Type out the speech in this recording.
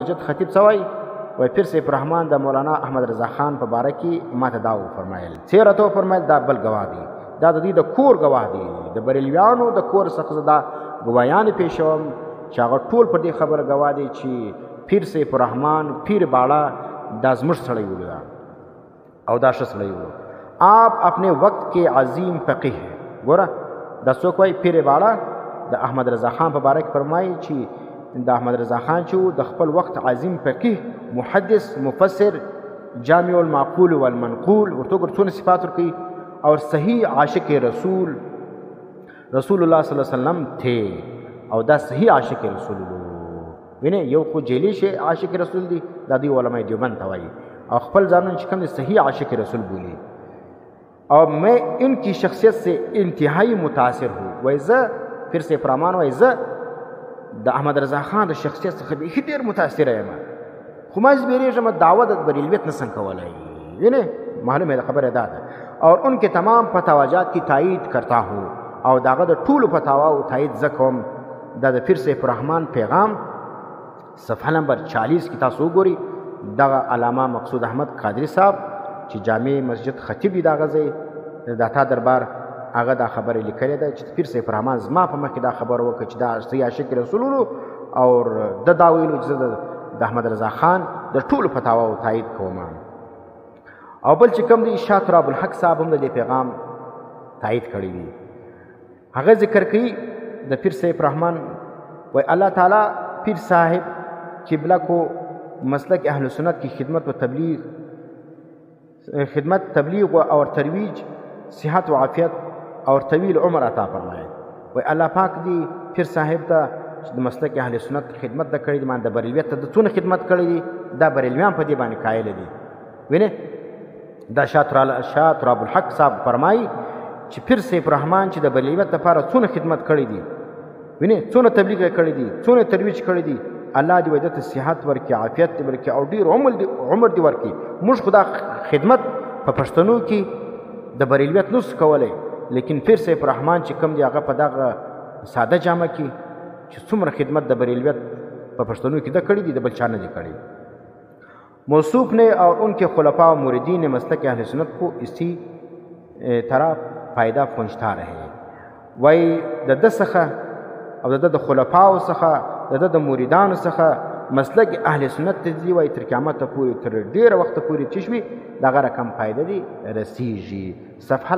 مسجد خطیب څه وایي؟ وایي پیر سیف الرحمن د مولانا احمد رضا خان په باره کې ما ته دا وفرمایل، څه راته وفرمایل؟ دا بل ګواه دی، دا د دوی د کور ګواه دی، د بریلویانو د کور څخه دا ګواهیان پیشوم چې هغه ټول پر دې خبره ګواه دی چې پیر سیف الرحمن پیر باړه دا زموږ سړی ولیدا او دا ښه سړی و. آپ اپنے وقت کے عظیم فقیح ہے. ګوره دا څوک وایي؟ پیر باړه د احمد رضا خان په باره کې فرمایي چې د احمد رضا خان چې د خپل وخت عظیم فقیح، محدث، مفسر، جامع المعقول والمنقول، ورته ګوره څونه صفات ورکوي، اور صحیح عاشق رسول الله صلی الله علیه وسلم تھے، او دا صحیح عاشق رسول الله. وینه یو خو جیلی شي عاشق رسول دی، دا دوی علماء دیوبند ته وایي، اور خپل ځانونه چې کوم دی صحیح عاشق رسول بولی. اور میں ان کی شخصیت سے انتہائی متاثر ہوں. وایي زه پیر سیف الرحمن وایي زه د احمد رضا خان د شخصیت څخه بیخي ډېر متاثره یم، خو ما زبېرېږم دعوه د بریلویت نسم کولی. وینه معلومه ده خبره دا ده. اور ان کے تمام فتاواجات کی تائید کرتا ہوں، او داغه د ټولو فتاواو تائید زه کوم. دا د پیر سیف الرحمن پیغام صفحه نمبر 40 کې تاسو وګورئ. دغه علامه مقصود احمد قادری صاحب چې جامع مسجد خطیب دی دغه ځای د داتا دربار، هغه دا خبره لیکلې ده چې پیر سیف الرحمن زما په مخ کې دا خبر وکړه چې دا صحیح عاشق رسول الله، او د دا ویلو چې زه د احمد رضا خان د ټولو فتاواو تایید کوم. او بل چې کوم دی شاه تراب الحق صاحب هم د دې پیغام تایید کړی دی. هغه ذکر کوي د پیر سیف الرحمن وای الله تعالی پیر صاحب قبلہ کو مسلک اہل سنت کی خدمت تبلیغ اور ترویج، صحت و عافیت اور طویل عمر عطا فرمائے. وای الله پاک دی پیر صاحب ته د مسلک اهل سنت خدمت د کړی دی، مان د بریلویت ته د څونه خدمت کړی دی، دا بریلویان په دې باندې قایل دي. وینه دا شاه تراب الحق صاحب فرمایي چې پیر سیف الرحمن چې د بریلویت لپاره څونه خدمت کړی دی، وینه څونه تبلیغ کړی دی، څونه ترویج کړی دی، الله دې وجه ته صحت ورکړي، عافیت دې ورکړي، او ډېر عمر دې ورکړي. موږ خدا خدمت په پښتنو کې د بریلویت نوس کولی، لیکن پیر سیف الرحمن چې کوم دی هغه په دغه ساده جامه کې چې څومره خدمت د بریلویت په پښتنو کې د کړی دی د بل چا نه دی کړی. موصوف نے اور ان کے خلفاء و موردین نے مسلک اہل سنت کو اسی طرح فائدہ پہنچتا رہے. وای د ده څخه او د ده د خلفاو څخه د ده د موریدانو څخه مسلک اهل سنت ته دی، وای تر قیامته پورې تر ډېره وخته پورې چې شوي دغه رقم فایده دی رسیږي. صفحه